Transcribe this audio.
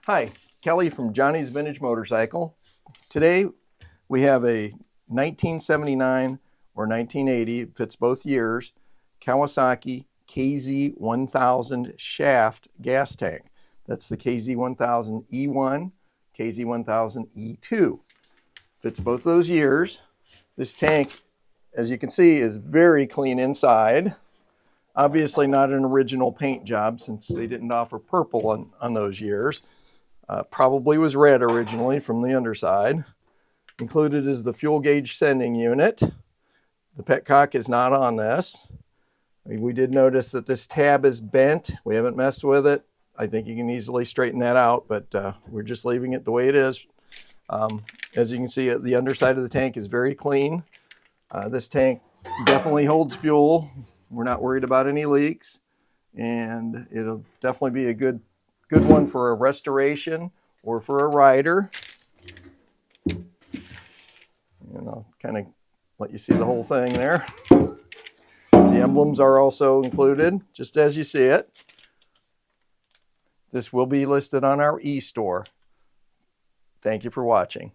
Hi, Kelly from Johnny's Vintage Motorcycle. Today we have a 1979 or 1980, fits both years, Kawasaki KZ1000 shaft gas tank. That's the KZ1000 E1, KZ1000 E2. Fits both those years. This tank, as you can see, is very clean inside. Obviously not an original paint job since they didn't offer purple on those years. Probably was red originally from the underside. Included is the fuel gauge sending unit. The petcock is not on this. We did notice that this tab is bent. We haven't messed with it. I think you can easily straighten that out, but we're just leaving it the way it is. As you can see, the underside of the tank is very clean. This tank definitely holds fuel. We're not worried about any leaks, and it'll definitely be a good one for a restoration or for a rider. And I'll kind of let you see the whole thing there. The emblems are also included, just as you see it. This will be listed on our e-store. Thank you for watching.